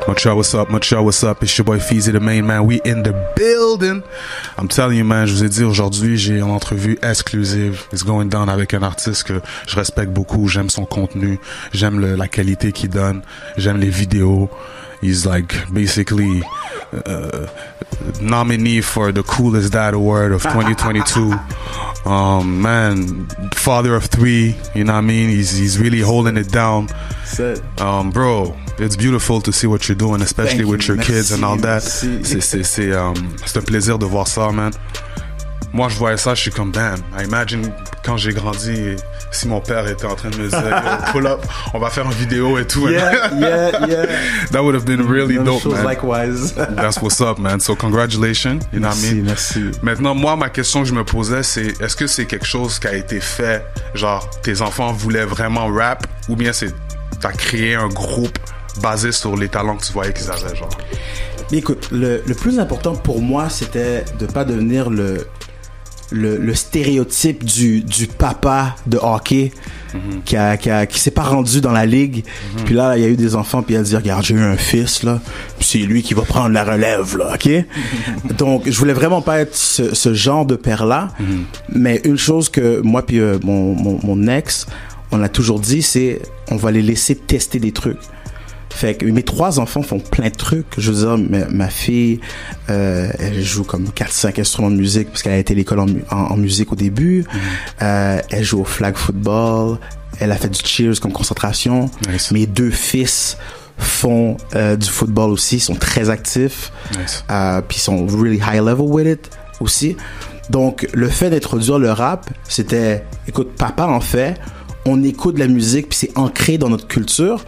Much y'all, what's up? Much y'all, what's up? It's your boy Feezy, the main man. We in the building. I'm telling you, man, je vous ai dit aujourd'hui, j'ai une entrevue exclusive. It's going down avec un artiste que je respecte beaucoup. J'aime son contenu. J'aime la qualité qu'il donne. J'aime les vidéos. He's like basically nominee for the Coolest Dad Award of 2022. Man, father of 3, you know what I mean? He's really holding it down. Bro, it's beautiful to see what you're doing, especially with your kids and all that. C'est un plaisir de voir ça, man. Moi, je voyais ça, je suis comme, damn, I imagine quand j'ai grandi, si mon père était en train de me dire, yo, pull up, on va faire une vidéo et tout. Yeah. That would have been really dope, man. Likewise. That's what's up, man. So congratulations, you know what I mean? Merci. Maintenant, moi, ma question que je me posais, c'est, est-ce que c'est quelque chose qui a été fait, genre, tes enfants voulaient vraiment rap, ou bien t'as créé un groupe basé sur les talents que tu voyais qu'ils avaient, genre? Mais écoute, le plus important pour moi, c'était de pas devenir le stéréotype du papa de hockey qui s'est pas rendu dans la ligue. Puis là, il y a eu des enfants, puis il a dit, regarde, j'ai eu un fils, là, puis c'est lui qui va prendre la relève, là, ok? Donc, je voulais vraiment pas être ce genre de père-là, mais une chose que moi puis mon ex, on a toujours dit, c'est on va les laisser tester des trucs. Fait que mes 3 enfants font plein de trucs. Je veux dire, ma fille, elle joue comme 4-5 instruments de musique parce qu'elle a été à l'école en musique au début. Elle joue au flag football. Elle a fait du cheers comme concentration. Nice. Mes 2 fils font du football aussi. Ils sont très actifs. Nice. Puis ils sont really high level with it aussi. Donc, le fait d'introduire le rap, c'était, écoute, papa en fait, on écoute de la musique puis c'est ancré dans notre culture.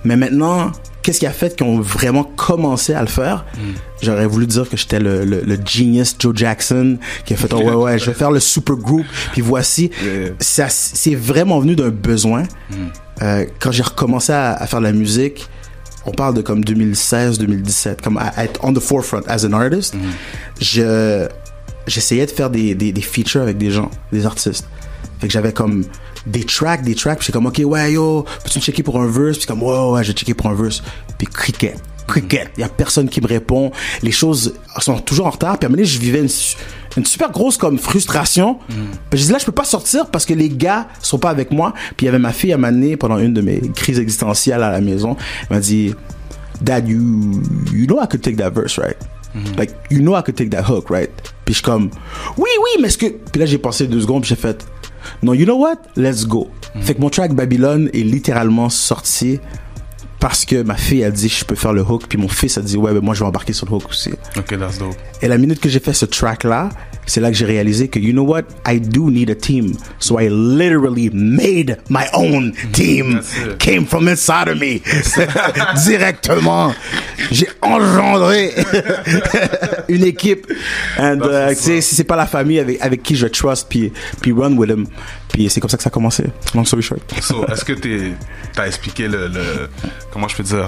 Mais maintenant, qu'est-ce qui a fait qu'on a vraiment commencé à le faire? J'aurais voulu dire que j'étais le genius Joe Jackson qui a fait ouais, je vais faire le super group. Puis voici, ça, c'est vraiment venu d'un besoin. Quand j'ai recommencé à faire de la musique, on parle de comme 2016-2017, comme à être on the forefront as an artist. J'essayais de faire des features avec des gens, des artistes. Fait que j'avais comme des tracks, puis j'étais comme, ok, ouais, yo, peux-tu me checker pour un verse? Puis comme, ouais, je vais checker pour un verse. Puis cricket. Y a personne qui me répond. Les choses sont toujours en retard. Puis à un moment donné, je vivais une super grosse comme frustration. Puis je disais, là, je peux pas sortir parce que les gars sont pas avec moi. Puis il y avait ma fille à m'amener pendant une de mes crises existentielles à la maison. Elle m'a dit, Dad, you know I could take that verse, right? Like, you know I could take that hook, right? Puis je suis comme, oui, mais est-ce que... Puis là, j'ai passé 2 secondes, puis j'ai fait, non, you know what? Let's go. Fait que mon track Babylone est littéralement sorti parce que ma fille a dit je peux faire le hook, puis mon fils a dit ouais, ben moi je vais embarquer sur le hook aussi. Ok, that's dope. Et la minute que j'ai fait ce track là, c'est là que j'ai réalisé que you know what, I do need a team, so I literally made my own team. Came from inside of me. Directement, j'ai engendré une équipe. And c'est pas la famille avec qui je trust puis run with them. Puis c'est comme ça que ça a commencé. Long story short. So, est-ce que t'as expliqué comment je peux dire,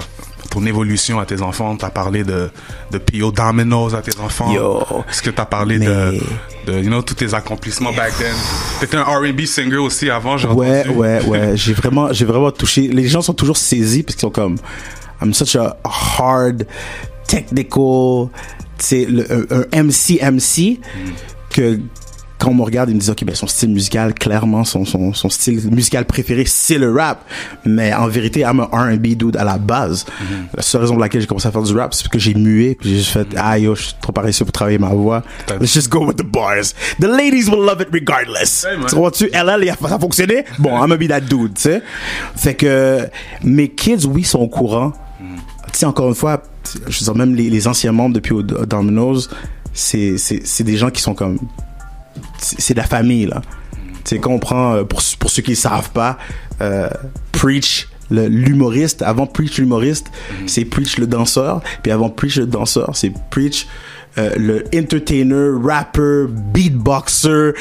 ton évolution à tes enfants? T'as parlé de P.O. Dominoes à tes enfants? Yo. Est-ce que t'as parlé de you know, tous tes accomplissements back then? T'étais un R&B singer aussi avant, j'ai entendu. Ouais. J'ai vraiment touché. Les gens sont toujours saisis parce qu'ils sont comme, I'm such a hard, technical, tu sais, un MC que quand on me regarde, ils me disent ok, ben son style musical, clairement son style musical préféré, c'est le rap. Mais en vérité, I'm un R&B dude à la base. La seule raison pour laquelle j'ai commencé à faire du rap, c'est parce que j'ai mué, puis j'ai juste fait yo, je suis trop paresseux pour travailler ma voix. Let's just go with the bars. The ladies will love it regardless. Hey, tu vois-tu, LL, ça a fonctionné. Bon, I'm gonna be that dude, tu sais. Fait que mes kids, oui, sont au courant. Tu sais, encore une fois, je veux dire, même les anciens membres depuis Domino's, c'est des gens qui sont comme, c'est de la famille, là. Tu sais, quand on prend, pour ceux qui ne savent pas, Preach, l'humoriste, avant Preach l'humoriste, c'est Preach le danseur, puis avant Preach le danseur, c'est Preach le entertainer, rapper, beatboxer,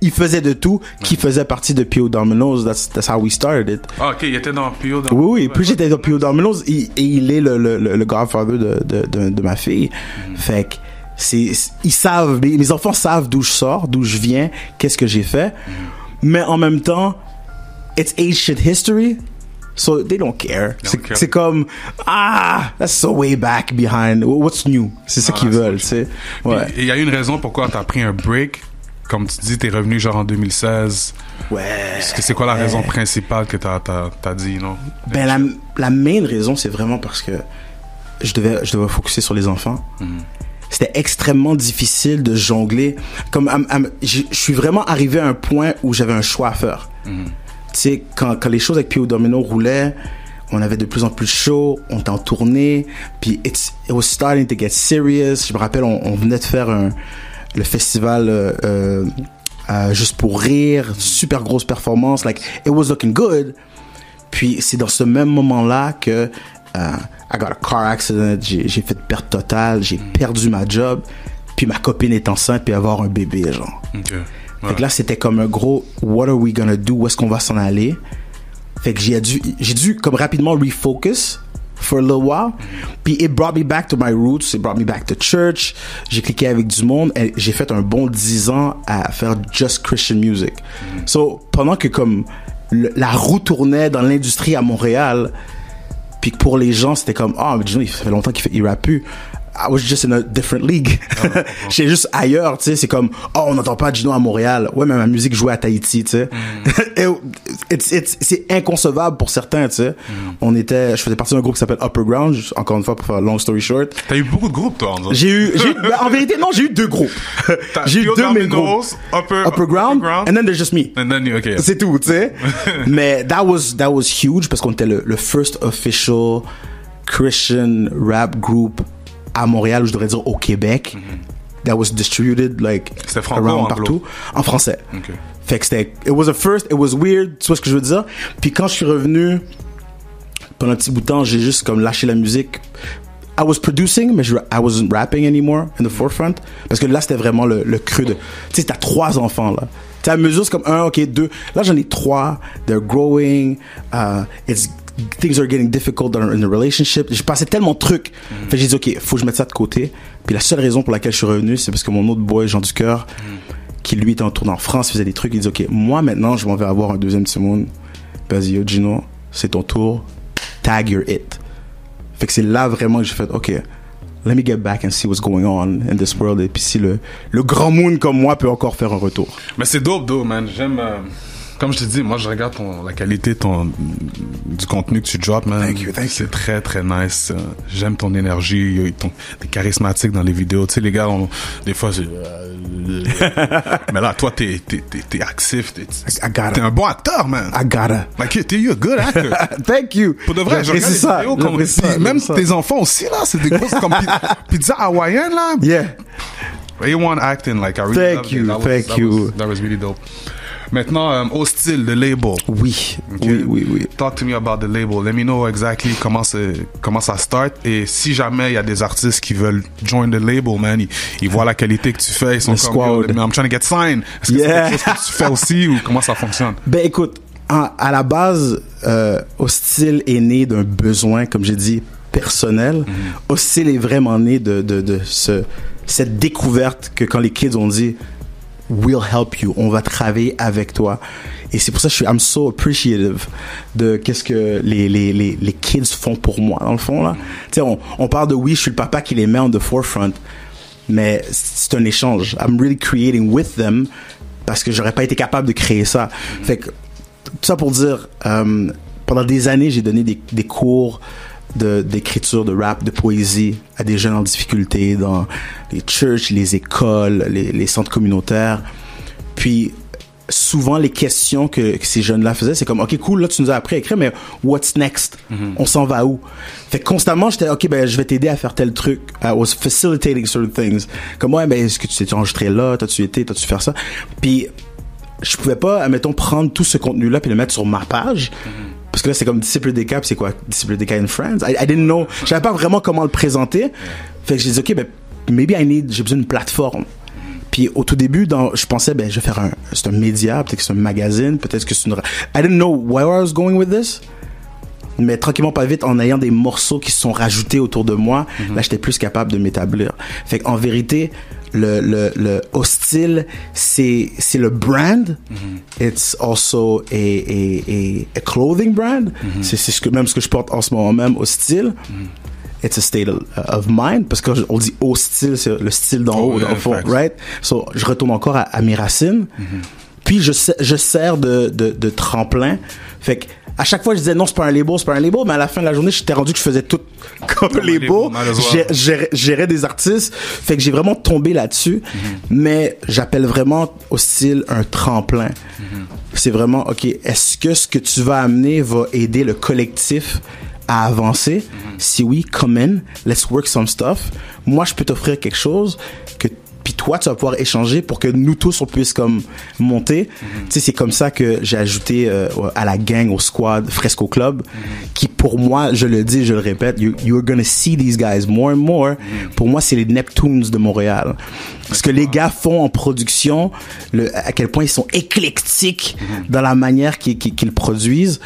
il faisait de tout, qui faisait partie de P.O. Domino's. That's how we started it. Ah, ok, il était dans P.O. Domino's. Oui, puis j'étais dans P.O. Domino's et il est le godfather de ma fille. Fait que ils savent, mes enfants savent d'où je sors, d'où je viens, qu'est-ce que j'ai fait. Mais en même temps, it's ancient history. So they don't care. C'est comme, that's so way back behind. What's new? C'est ça qu'ils veulent, tu sais. Ouais. Et il y a une raison pourquoi t'as pris un break. Comme tu dis, t'es revenu genre en 2016. Ouais. C'est quoi la raison principale que t'as dit, non? Ben, la main raison, c'est vraiment parce que je devais focuser sur les enfants. C'était extrêmement difficile de jongler. Comme, je suis vraiment arrivé à un point où j'avais un choix à faire. Tu sais, quand les choses avec P.O. Domino roulaient, on avait de plus en plus chaud, on était en tournée, puis it was starting to get serious. Je me rappelle, on venait de faire le festival Juste pour rire, super grosse performance, like, it was looking good. Puis c'est dans ce même moment-là que I got a car accident, j'ai fait perte totale, j'ai perdu ma job, puis ma copine est enceinte, puis avoir un bébé, genre. Okay. Fait que là, c'était comme un gros what are we gonna do? Où est-ce qu'on va s'en aller? Fait que j'ai dû comme rapidement refocus for a little while. Puis it brought me back to my roots, it brought me back to church. J'ai cliqué avec du monde et j'ai fait un bon 10 ans à faire just Christian music. So, pendant que comme la roue tournait dans l'industrie à Montréal, puis que pour les gens, c'était comme, mais Gino, il fait longtemps qu'il rappe plus. I was just in a different league. J'étais juste ailleurs, tu sais. C'est comme, on n'entend pas Gino à Montréal. Ouais, mais ma musique jouait à Tahiti, tu sais. C'est inconcevable pour certains, tu sais. Je faisais partie d'un groupe qui s'appelle Upper Ground, encore une fois, pour faire long story short. T'as eu beaucoup de groupes, toi, en en vérité, non, j'ai eu 2 groupes. J'ai eu 2 main groupes. Upper Ground, and then there's just me. And then, okay. C'est tout, tu sais. Mais that was huge parce qu'on était le first official Christian rap group à Montréal, ou je devrais dire au Québec, that was distributed like around partout en français. Okay. Fait que it was a first, it was weird, tu vois ce que je veux dire. Puis quand je suis revenu pendant un petit bout de temps, j'ai juste comme lâché la musique. I was producing, mais I wasn't rapping anymore in the forefront, parce que là c'était vraiment le cru de, tu sais, t'as 3 enfants là. Tu sais, à mesure c'est comme 1, ok, 2. Là j'en ai 3. They're growing. Things are getting difficult in the relationship. J'ai passé tellement de trucs. Fait que j'ai dit, OK, faut que je mette ça de côté. Puis la seule raison pour laquelle je suis revenu, c'est parce que mon autre boy, Jean Ducœur, qui lui était en tournée en France, faisait des trucs. Il dit, OK, moi maintenant, je m'en vais avoir un deuxième Simone. Vas-y, yo, Gino, c'est ton tour. Tag your it. Fait que c'est là vraiment que j'ai fait, OK, let me get back and see what's going on in this world. Et puis si le grand moon comme moi peut encore faire un retour. Mais c'est dope, man. J'aime... Comme je te dis, moi je regarde la qualité du contenu que tu drops, man. Thank you. C'est très très nice. J'aime ton énergie, t'es charismatique dans les vidéos. Tu sais, les gars, des fois, mais là, toi, t'es actif. T'es un bon acteur, man. I gotta. Like, you're a good actor. Thank you. Pour de vrai, je regarde les vidéos même tes enfants aussi, là, c'est des grosses comme pizza hawaïenne, là. Yeah. A1 acting, like, I really Thank you. That was really dope. Maintenant, Hostile, the label. Oui, okay. Oui. Talk to me about the label. Let me know exactly comment ça start. Et si jamais il y a des artistes qui veulent join the label, man, ils voient la qualité que tu fais, ils sont comme, I'm trying to get signed. Est-ce que c'est quelque chose que tu fais aussi ou comment ça fonctionne? Ben écoute, à la base, Hostile est né d'un besoin, comme j'ai dit, personnel. Hostile est vraiment né de cette découverte que quand les kids ont dit we'll help you, on va travailler avec toi. Et c'est pour ça que I'm so appreciative de qu'est-ce que les kids font pour moi, dans le fond, là. Tu sais, on parle de je suis le papa qui les met on the forefront, mais c'est un échange. I'm really creating with them parce que j'aurais pas été capable de créer ça. Fait que, tout ça pour dire, pendant des années, j'ai donné des cours d'écriture, de rap, de poésie à des jeunes en difficulté dans les churches, les écoles, les centres communautaires. Puis souvent les questions que ces jeunes-là faisaient, c'est comme OK, cool, là tu nous as appris à écrire, mais what's next? On s'en va où? Fait que constamment j'étais OK, ben je vais t'aider à faire tel truc. I was facilitating certain things. Comme ben est-ce que tu t'es enregistré là? T'as-tu faire ça? Puis je pouvais pas, admettons, prendre tout ce contenu-là puis le mettre sur ma page. Parce que là, c'est comme Disciple DK, puis c'est quoi? Disciple DK and Friends? I didn't know. Je savais pas vraiment comment le présenter. Fait que j'ai dit, OK, ben, maybe j'ai besoin d'une plateforme. Puis au tout début, je pensais, ben, je vais faire c'est un média, peut-être que c'est un magazine, peut-être que c'est une... I didn't know where I was going with this. Mais tranquillement, pas vite, en ayant des morceaux qui se sont rajoutés autour de moi, là, j'étais plus capable de m'établir. Fait qu'en vérité, le Hostile, c'est le brand. It's also a clothing brand. C'est ce que je porte en ce moment même, Hostile. It's a state of mind, parce que on dit Hostile, c'est le style d'en haut, dans le fond, right? So, je retourne encore à mes racines. Puis je sers de tremplin. Fait que à chaque fois je disais non, c'est pas un label, mais à la fin de la journée j'étais rendu que je faisais tout comme label, gérais des artistes. Fait que j'ai vraiment tombé là-dessus. Mais j'appelle vraiment Hostile un tremplin. C'est vraiment ok, est-ce que ce que tu vas amener va aider le collectif à avancer? Si oui, come in, let's work some stuff. Moi je peux t'offrir quelque chose que puis toi tu vas pouvoir échanger pour que nous tous on puisse comme monter. Tu sais, c'est comme ça que j'ai ajouté à la gang, au squad Fresco Club, qui pour moi, je le dis, je le répète, you're gonna see these guys more and more. Pour moi, c'est les Neptunes de Montréal. Ce que les gars font en production, à quel point ils sont éclectiques dans la manière qu'ils produisent,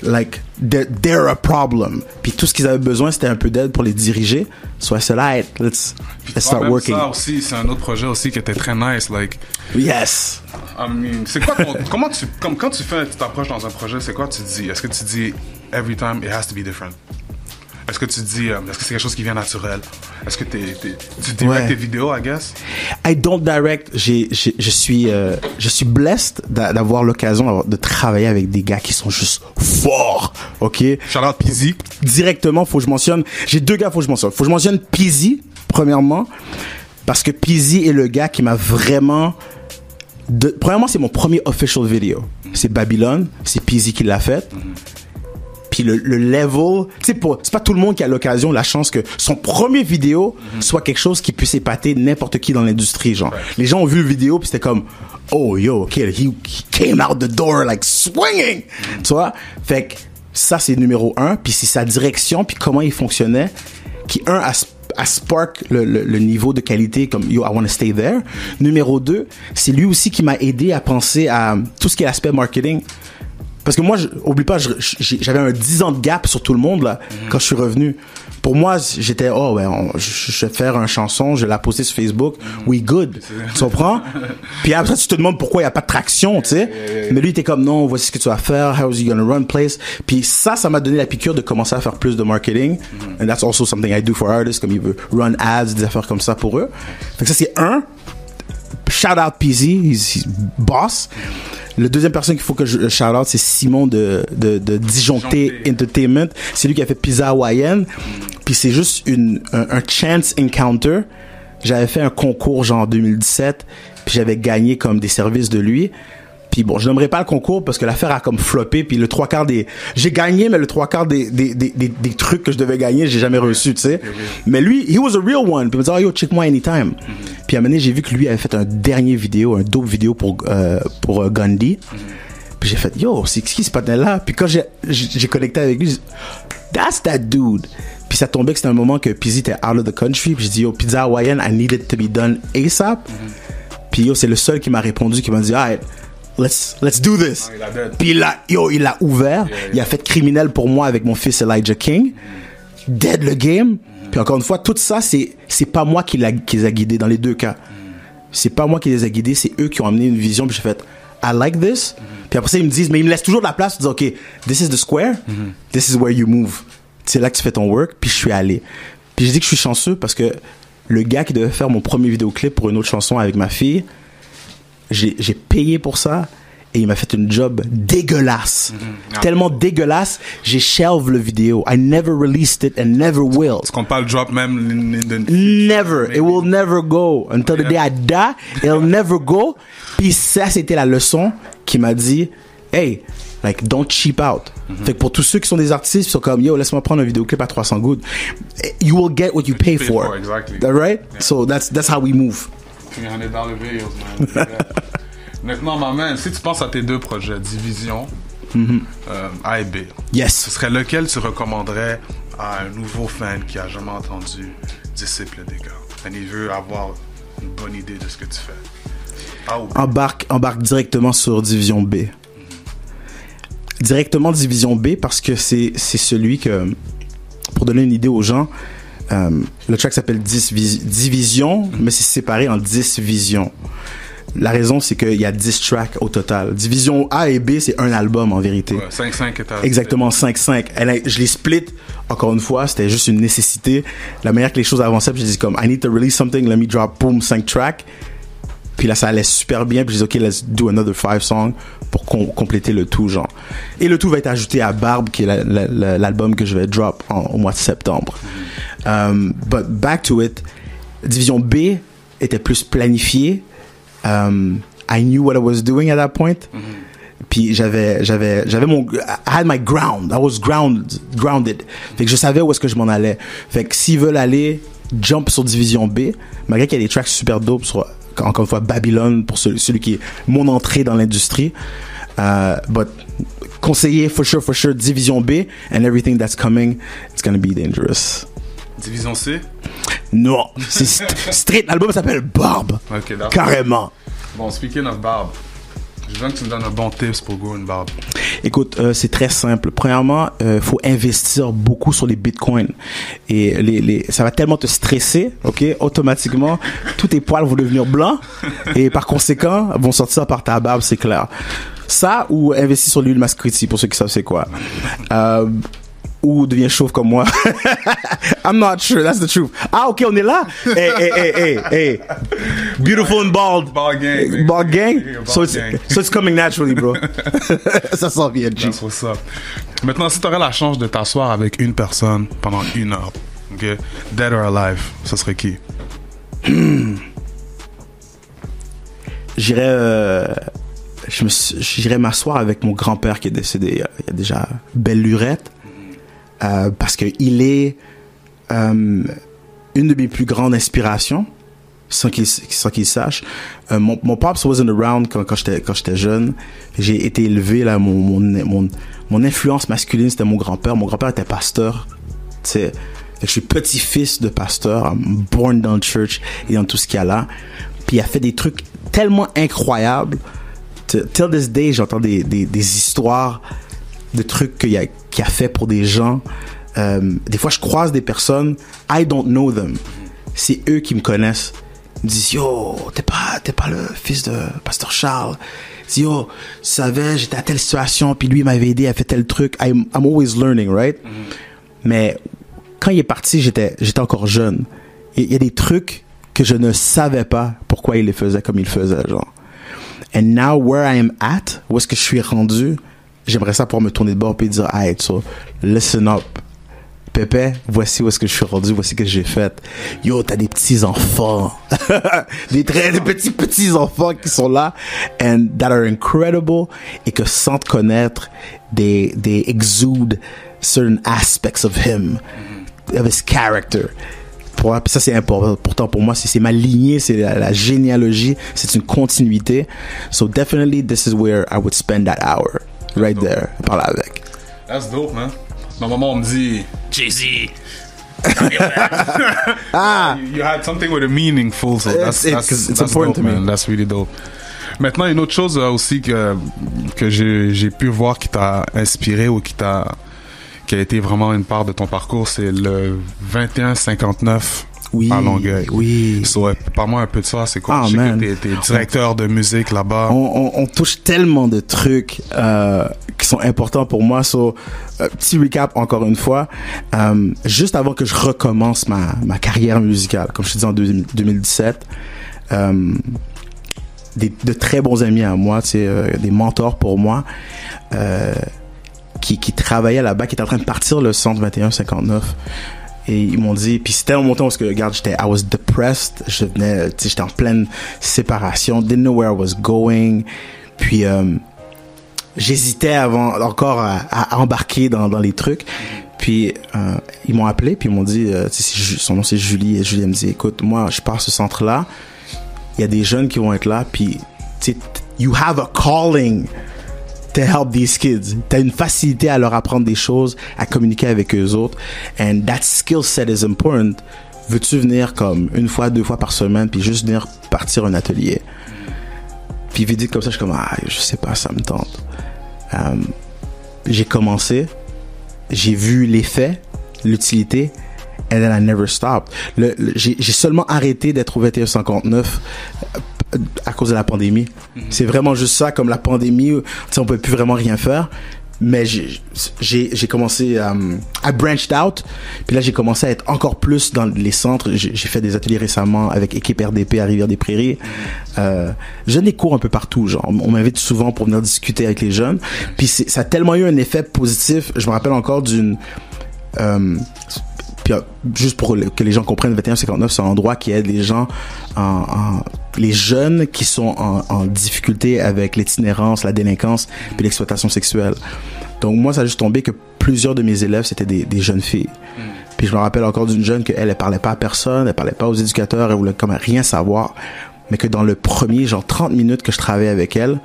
like they're a problem. Puis tout ce qu'ils avaient besoin, c'était un peu d'aide pour les diriger. So I said, alright, let's start working. Ça aussi, c'est un autre projet aussi qui était très nice, like. Yes. I mean, c'est quoi quand tu t'approches dans un projet, c'est quoi tu dis? Est-ce que tu dis every time it has to be different? Est-ce que tu dis, est-ce que c'est quelque chose qui vient naturel? Est-ce que tu directs tes vidéos, I guess? I don't direct. Je suis blessed d'avoir l'occasion de travailler avec des gars qui sont juste forts, ok? Shout out Peasy. Directement, faut que je mentionne. J'ai deux gars, faut que je mentionne. Faut que je mentionne Peasy, premièrement, parce que Peasy est le gars qui m'a vraiment... Premièrement, c'est mon premier official video. C'est Babylone. C'est Peasy qui l'a fait. Puis le level, c'est pas tout le monde qui a l'occasion, la chance que son premier vidéo soit quelque chose qui puisse épater n'importe qui dans l'industrie, genre. Les gens ont vu le vidéo puis c'était comme, oh yo, okay, he came out the door like swinging, tu vois. Fait que ça c'est numéro 1, puis c'est sa direction puis comment il fonctionnait, qui a spark le niveau de qualité comme yo, I want to stay there. Numéro 2, c'est lui aussi qui m'a aidé à penser à tout ce qui est l'aspect marketing. Parce que moi, oublie pas, j'avais un 10 ans de gap sur tout le monde, là, quand je suis revenu. Pour moi, j'étais, je vais faire une chanson, je vais la poster sur Facebook, we good. Tu comprends? Puis après, tu te demandes pourquoi il n'y a pas de traction, tu sais. Mais lui, il était comme, non, voici ce que tu vas faire, how is he gonna run place? Puis ça m'a donné la piqûre de commencer à faire plus de marketing. And that's also something I do for artists, comme il veut run ads, des affaires comme ça pour eux. Fait que ça, c'est un. Shout out Peasy, he's boss. Le deuxième personne qu'il faut que je shout out, c'est Simon de Disjoncté Entertainment. C'est lui qui a fait Pizza Hawaïenne. Puis c'est juste un chance encounter. J'avais fait un concours genre en 2017, puis j'avais gagné comme des services de lui. Puis bon, je n'aimerais pas le concours parce que l'affaire a comme floppé. Puis j'ai gagné, mais le 3/4 des trucs que je devais gagner, j'ai jamais reçu, tu sais. Mais lui, he was a real one. Puis il me dit, oh yo, check moi anytime. Puis à un moment donné, j'ai vu que lui avait fait un dernier vidéo, un dope vidéo pour Gandhi. Puis j'ai fait, yo, c'est qui ce patin-là? Puis quand j'ai connecté avec lui, j'ai dit, that's that dude. Puis ça tombait que c'était un moment que Peasy était out of the country. Puis j'ai dit, yo, pizza hawaïenne, I need it to be done ASAP. Puis yo, c'est le seul qui m'a répondu, qui m'a dit, alright, let's do this. Puis il a ouvert. Yeah. Il a fait criminel pour moi avec mon fils Elijah King. Dead le game. Puis encore une fois, tout ça, c'est pas moi qui les a guidés dans les deux cas. C'est pas moi qui les a guidés, c'est eux qui ont amené une vision. Puis j'ai fait, I like this. Puis après ça, ils me disent, mais ils me laissent toujours de la place. Ils disent, OK, this is the square. This is where you move. C'est là que tu fais ton work. Puis je suis allé. Puis j'ai dit que je suis chanceux parce que le gars qui devait faire mon premier vidéoclip pour une autre chanson avec ma fille, j'ai payé pour ça et il m'a fait une job dégueulasse. Tellement dégueulasse, j'ai shelve le vidéo. I never released it and never will. Est-ce qu'on parle drop même? Never. It will never go. Until the day I die, it'll never go. Puis ça, c'était la leçon qui m'a dit, hey, like, don't cheap out. Fait que pour tous ceux qui sont des artistes, ils sont comme, yo, laisse-moi prendre un vidéoclip à 300 gouttes. You will get what you pay for. Exactly. Right? Yeah. So that's how we move. $300 videos, man. Maintenant, ma man, si tu penses à tes deux projets, Division, A et B, yes. Ce serait lequel tu recommanderais à un nouveau fan qui a jamais entendu Disciple des gars? Et il veut avoir une bonne idée de ce que tu fais. Embarque directement sur Division B. Directement Division B parce que c'est celui que, pour donner une idée aux gens, Le track s'appelle Division, mais c'est séparé en 10 visions. La raison, c'est qu'il y a 10 tracks au total. Division A et B, c'est un album en vérité. Ouais, 5-5 est à... Exactement, 5-5. Je les split, encore une fois, c'était juste une nécessité. La manière que les choses avançaient, puis j'ai dit comme, I need to release something, let me drop, boom, 5 tracks. Puis là, ça allait super bien, puis j'ai dit, OK, let's do another 5 songs pour compléter le tout, genre. Et le tout va être ajouté à Barbe, qui est l'album que je vais drop au mois de septembre. But back to it, Division B était plus planifiée. I knew what I was doing at that point. Puis j'avais mon, I had my ground. I was grounded. Fait que je savais où est-ce que je m'en allais. Fait que s'ils veulent aller jump sur Division B, malgré qu'il y a des tracks super dope sur, encore une fois, Babylone pour celui qui est mon entrée dans l'industrie. But conseiller for sure Division B, and everything that's coming, it's gonna be dangerous. Division C? Non, c'est straight. L'album s'appelle Barbe. Okay, carrément. Bon, speaking of Barbe, je veux que tu me donnes un bon tips pour grow une barbe. Écoute, c'est très simple. Premièrement, faut investir beaucoup sur les bitcoins. Et ça va tellement te stresser, ok? Automatiquement, tous tes poils vont devenir blancs et par conséquent, vont sortir par ta barbe, c'est clair. Ça, ou investir sur l'huile Mascritti, pour ceux qui savent c'est quoi. Ou devient chauve comme moi. I'm not sure, that's the truth. Ah, ok, on est là? Hey. Beautiful and bald. Bald gang. Bald gang? So it's coming naturally, bro. Ça sent bien, G. That's what's up. Maintenant, si tu aurais la chance de t'asseoir avec une personne pendant 1 heure, ok? Dead or alive, ça serait qui? J'irais m'asseoir avec mon grand-père qui est décédé il y a déjà belle lurette. Parce que il est une de mes plus grandes inspirations, sans qu'il sache. Mon pops wasn't around quand j'étais jeune. J'ai été élevé là, mon influence masculine c'était mon grand-père. Mon grand-père était pasteur. Tu sais, je suis petit-fils de pasteur. I'm born dans le church et dans tout ce qu'il y a là. Puis il a fait des trucs tellement incroyables. Till this day, j'entends des histoires de trucs qu'il a fait pour des gens. Des fois, je croise des personnes, I don't know them. C'est eux qui me connaissent. Ils me disent, yo, t'es pas le fils de Pasteur Charles. Ils disent, yo, tu savais, j'étais à telle situation, puis lui, il m'avait aidé à faire tel truc. I'm always learning, right? Mais quand il est parti, j'étais encore jeune. Il y a des trucs que je ne savais pas pourquoi il les faisait comme il faisait, genre. And now, where I am at, où est-ce que je suis rendu, j'aimerais ça pouvoir me tourner de bord et dire, hey, so, listen up. Pépé, voici où est-ce que je suis rendu, voici ce que j'ai fait. Yo, t'as des petits-enfants. des petits-enfants qui sont là, and that are incredible, et que sans te connaître, they exude certain aspects of him, of his character. Ça, c'est important. Pourtant, pour moi, c'est ma lignée, c'est la généalogie, c'est une continuité. So, definitely, this is where I would spend that hour. Right there, parler avec. That's dope, man. Ma maman me dit, Jay-Z. You had something with a meaningful, so that's important dope, to man. me. That's really dope. Maintenant, une autre chose aussi que j'ai pu voir qui t'a inspiré ou qui a été vraiment une part de ton parcours, c'est le 2159 à Longueuil. Oui. So, parle-moi un peu de ça. C'est quoi? Je sais que t'es directeur de musique là-bas. On touche tellement de trucs qui sont importants pour moi. So, petit recap encore une fois. Juste avant que je recommence ma carrière musicale, comme je te dis en 2017, de très bons amis à moi, des mentors pour moi, qui travaillaient là-bas, qui étaient en train de partir le centre 2159. Et ils m'ont dit, puis c'était un moment où regarde, I was depressed, j'étais en pleine séparation, didn't know where I was going, puis j'hésitais encore à embarquer dans les trucs, puis ils m'ont appelé, puis ils m'ont dit, son nom c'est Julie, et Julie me dit, écoute, moi je pars à ce centre-là, il y a des jeunes qui vont être là, puis you have a calling to help these kids. T'as une facilité à leur apprendre des choses, à communiquer avec eux autres. And that skill set is important. Veux-tu venir comme 1 fois, 2 fois par semaine, puis juste venir partir un atelier? Puis vite comme ça, je suis comme, je sais pas, ça me tente. J'ai commencé, j'ai vu l'effet, l'utilité, And then I never stopped. J'ai seulement arrêté d'être au 2159 à cause de la pandémie. C'est vraiment juste ça, comme la pandémie, tu sais, on peut plus vraiment rien faire. Mais j'ai commencé à branched out, puis là j'ai commencé à être encore plus dans les centres. J'ai fait des ateliers récemment avec équipe RDP à Rivière-des-Prairies. Je donne des cours un peu partout, genre on m'invite souvent pour venir discuter avec les jeunes. Puis ça a tellement eu un effet positif. Je me rappelle encore d'une puis juste pour que les gens comprennent, 2159 c'est un endroit qui aide les gens les jeunes qui sont en difficulté avec l'itinérance, la délinquance puis l'exploitation sexuelle. Donc moi ça a juste tombé que plusieurs de mes élèves c'était des jeunes filles. Puis je me rappelle encore d'une jeune que elle parlait pas à personne, elle parlait pas aux éducateurs, elle voulait comme rien savoir, mais que dans le premier genre 30 minutes que je travaillais avec elle,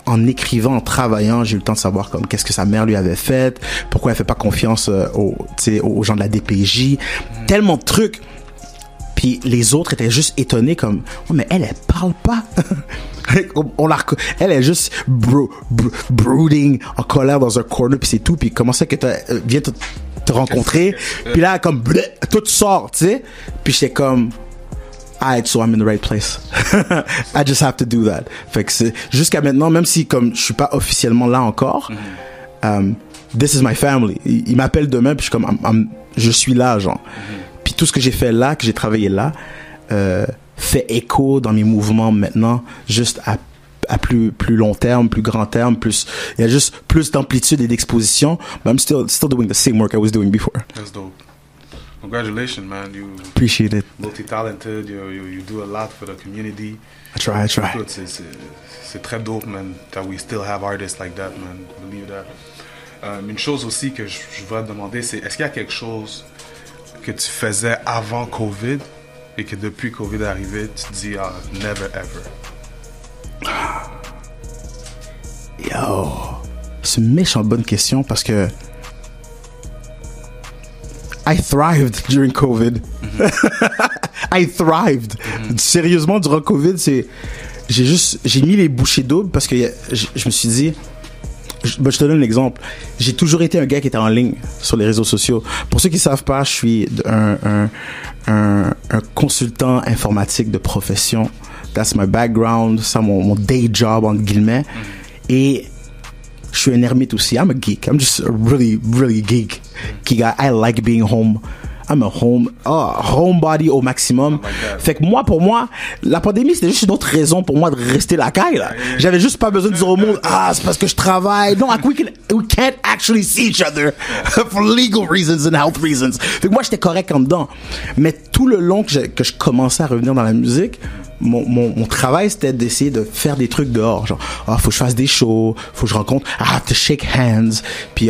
en écrivant, en travaillant, j'ai eu le temps de savoir comme qu'est-ce que sa mère lui avait fait, pourquoi elle fait pas confiance aux gens de la DPJ, tellement de trucs. Puis les autres étaient juste étonnés comme oh, mais elle parle pas. Elle est juste brooding, en colère dans un corner, puis c'est tout. Puis comment ça que viens te rencontrer, puis là comme tout sort, tu sais. Puis j'étais comme alright, so I'm in the right place. I just have to do that. Fait que c'est jusqu'à maintenant, même si comme je suis pas officiellement là encore, this is my family. Il m'appelle demain, puis je suis comme je suis là, genre. Puis tout ce que j'ai fait là, que j'ai travaillé là, fait écho dans mes mouvements maintenant, juste à plus long terme, plus grand terme, plus il y a juste plus d'amplitude et d'exposition. But I'm still doing the same work I was doing before. That's dope. Congratulations, man. You appreciate it. Multi-talented. You do a lot for the community. I try. Écoute, c'est très dope, man. That we still have artists like that, man. Believe that. Une chose aussi que je voudrais te demander, c'est est-ce qu'il y a quelque chose que tu faisais avant COVID et que depuis COVID est arrivé, tu te dis never ever? Yo, c'est une méchante bonne question parce que I thrived during COVID. I thrived. Sérieusement, durant COVID, j'ai mis les bouchées doubles parce que je me suis dit, je te donne un exemple. J'ai toujours été un gars qui était en ligne sur les réseaux sociaux. Pour ceux qui savent pas, je suis un consultant informatique de profession. That's my background. C'est mon day job, entre guillemets. Et je suis un ermite aussi. I'm a geek. I'm just a really, really geek guy. I like being home. I'm a homebody au maximum. Fait que pour moi, la pandémie, c'était juste une autre raison pour moi de rester la caille, là. J'avais juste pas besoin de dire au monde, c'est parce que je travaille. Non, we can't actually see each other for legal reasons and health reasons. Fait que moi, j'étais correct en dedans. Mais tout le long que je commençais à revenir dans la musique, mon travail, c'était d'essayer de faire des trucs dehors. Genre, faut que je fasse des shows, faut que je rencontre, I have to shake hands. Puis,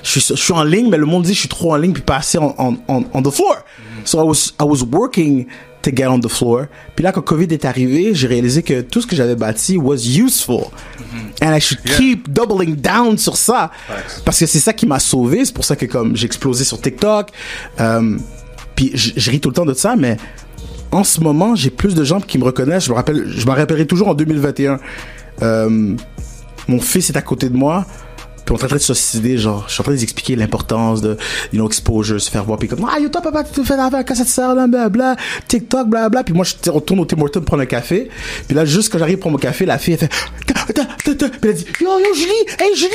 je suis en ligne, mais le monde dit que je suis trop en ligne puis pas assez on the floor. So I was working to get on the floor. Puis là, quand COVID est arrivé, j'ai réalisé que tout ce que j'avais bâti was useful. And I should keep doubling down sur ça. Parce que c'est ça qui m'a sauvé. C'est pour ça que comme j'ai explosé sur TikTok. Puis je ris tout le temps de ça, mais en ce moment, j'ai plus de gens qui me reconnaissent. Je me rappellerai toujours en 2021. Mon fils est à côté de moi. Puis on est en train de se suicider, genre, je suis en train d'expliquer l'importance de, exposure, se faire voir, puis comme, yo, toi, papa, tu fais la cassette sœur, blablabla, TikTok, blablabla, puis moi, je retourne au Tim Hortons prendre un café, puis là, juste quand j'arrive pour mon café, la fille, elle fait, puis elle dit, yo, Julie, hey, Julie,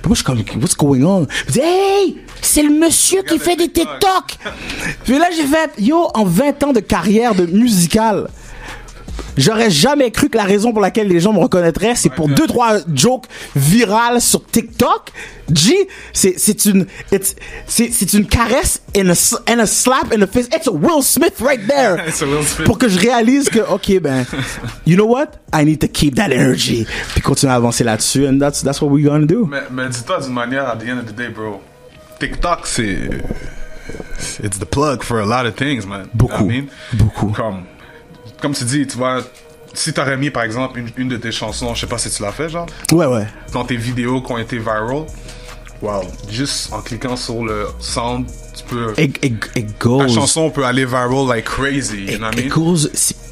puis moi, je suis comme, what's going on? Elle dit, hey, c'est le monsieur qui fait des TikTok! Puis là, j'ai fait, en 20 ans de carrière de musicale, j'aurais jamais cru que la raison pour laquelle les gens me reconnaîtraient, c'est pour 2-3 jokes virales sur TikTok. C'est une caresse and a slap in the face. It's a Will Smith right there. It's a Will Smith. Pour que je réalise que, OK, you know what? I need to keep that energy. Puis continuer à avancer là-dessus. And that's what we're gonna do. Mais dis-toi d'une manière, at the end of the day, bro, TikTok, it's the plug for a lot of things, man. Beaucoup. You know what I mean? Comme tu dis, tu vois, si t'aurais mis par exemple une de tes chansons, je sais pas si tu l'as fait, genre. Ouais. Dans tes vidéos qui ont été viral, wow, juste en cliquant sur le sound, tu peux. It goes. Ta chanson peut aller viral like crazy, you know what I mean? It goes.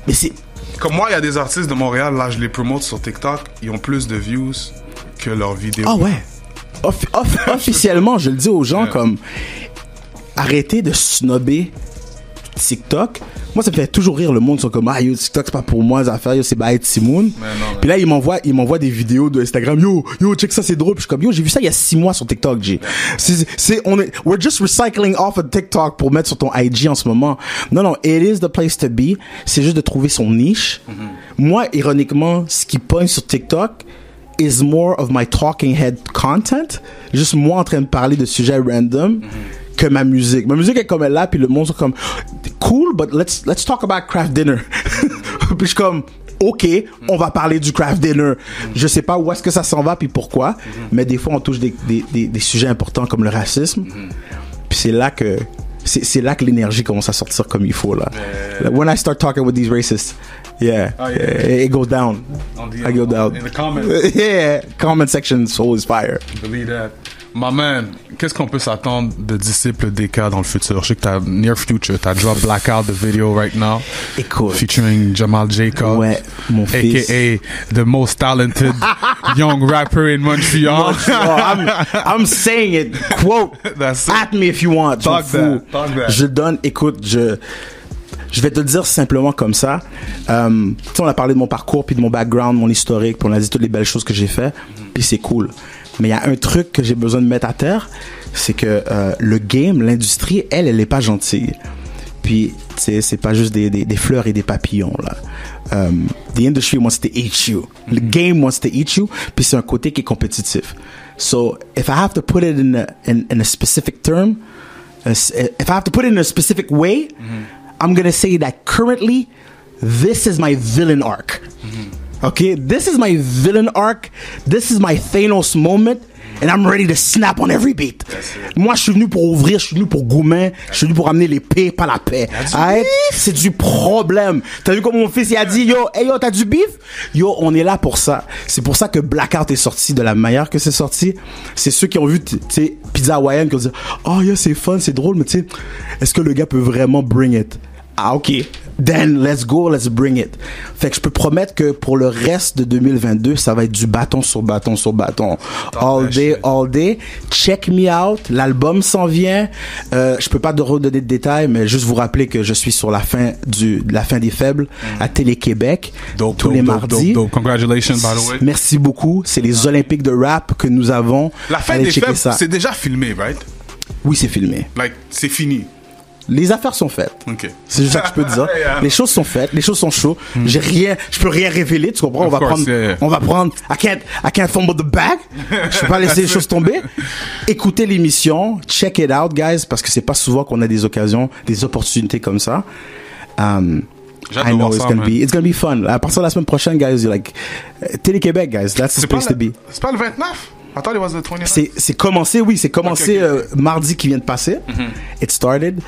Mais c'est. Comme moi, il y a des artistes de Montréal, là, je les promote sur TikTok, ils ont plus de views que leurs vidéos. Ah ouais. Officiellement, je le dis aux gens comme. arrêtez de snobber TikTok. Moi, ça me fait toujours rire. Le monde sont comme, yo, TikTok, c'est pas pour moi, les affaires, yo, c'est Baït Simoun. Puis là, il m'envoie des vidéos de Instagram. Yo, check ça, c'est drôle. Puis je suis comme, yo, j'ai vu ça il y a 6 mois sur TikTok, G. We're just recycling off of TikTok pour mettre sur ton IG en ce moment. Non, it is the place to be. C'est juste de trouver son niche. Moi, ironiquement, ce qui pogne sur TikTok is more of my talking head content. Juste moi en train de parler de sujets random. Que ma musique est comme elle là, puis le monde est comme cool, but let's talk about craft dinner. Puis je suis comme ok, on va parler du craft dinner. Je sais pas où est-ce que ça s'en va puis pourquoi, mais des fois on touche des sujets importants comme le racisme. Puis c'est là que l'énergie commence à sortir comme il faut là. Like, when I start talking with these racists, it goes down. I go down. In the comments. Yeah, comment section is always fire. Believe that. My man, qu'est-ce qu'on peut s'attendre de Disciple DK dans le futur? Je sais que t'as near future, t'as drop Blackout the video right now. Écoute. Featuring Jamal Jacob. Ouais, mon fils. AKA the most talented young rapper in Montreal. I'm saying it. Quote. That's it. At me if you want. Talk that. Je donne, écoute, je vais te le dire simplement comme ça. Tu sais, on a parlé de mon parcours, puis de mon background, mon historique, puis on a dit toutes les belles choses que j'ai fait, puis c'est cool. Mais il y a un truc que j'ai besoin de mettre à terre, c'est que le game, l'industrie, elle est pas gentille. Puis, tu sais, c'est pas juste des fleurs et des papillons, là. The industry wants to eat you. The game wants to eat you, puis c'est un côté qui est compétitif. So, if I have to put it in a specific term, if I have to put it in a specific way, I'm gonna say that currently, this is my villain arc. Okay, this is my villain arc. This is my Thanos moment. And I'm ready to snap on every beat. Moi, je suis venu pour ouvrir, je suis venu pour goumer, je suis venu pour amener l'épée, pas la paix. C'est du problème. T'as vu comme mon fils, il a dit, yo, t'as du beef? Yo, on est là pour ça. C'est pour ça que Blackout est sorti de la manière que c'est sorti. C'est ceux qui ont vu, tu sais, Pizza Hawaiian qui ont dit, oh, yo, c'est fun, c'est drôle, mais tu sais, est-ce que le gars peut vraiment bring it? Ah, ok. Then, let's go, let's bring it. Fait que je peux promettre que pour le reste de 2022, ça va être du bâton sur bâton sur bâton. All day. Check me out. L'album s'en vient. Je peux pas redonner de détails, mais juste vous rappeler que je suis sur la fin des faibles à Télé-Québec. Tous les mardis. Dope. Congratulations, by the way. Merci beaucoup. C'est les Olympiques de rap que nous avons. La fin des faibles, c'est déjà filmé, right? Oui, c'est filmé. Like, c'est fini. Les affaires sont faites. Okay. C'est juste ça que je peux te dire. Les choses sont faites, les choses sont chaudes. Je peux rien révéler, tu comprends? On va prendre, I can't fumble the bag. Je peux pas laisser les choses tomber. Écoutez l'émission, check it out, guys, parce que c'est pas souvent qu'on a des occasions, des opportunités comme ça. I know it's gonna be fun. À partir de la semaine prochaine, guys, you're like, Télé-Québec, guys, that's the place to be. C'est pas le 29? I thought it was the 29th. C'est commencé, oui, c'est commencé mardi qui vient de passer. It started.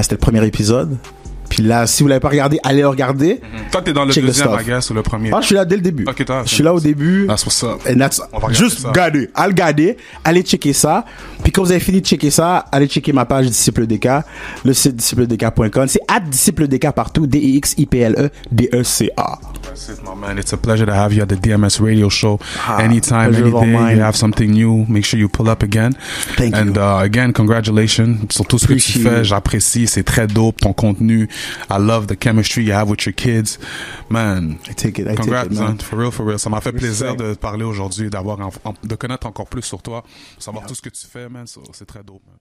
C'était le premier épisode. Puis là, si vous l'avez pas regardé, allez le regarder. Toi, t'es dans le deuxième, I guess, ou le premier? Ah, je suis là dès le début. Okay, je suis là au début. That's what's up. Juste regarder. Allez regarder. Allez checker ça. Puis quand vous avez fini de checker ça, allez checker ma page Disciple DK, le site discipledk.com. C'est @discipledk partout. DIXIPLEDECA. That's it, my man. It's a pleasure to have you at the DMS radio show. Anytime, any day, you have something new, make sure you pull up again. Thank you. And again, congratulations sur tout ce que tu fais. J'apprécie. C'est très dope, ton contenu. I love the chemistry you have with your kids. Man, I take it, congrats, man. For real. Ça m'a fait plaisir de te parler aujourd'hui, de connaître encore plus sur toi, savoir tout ce que tu fais, man. C'est très dope, man.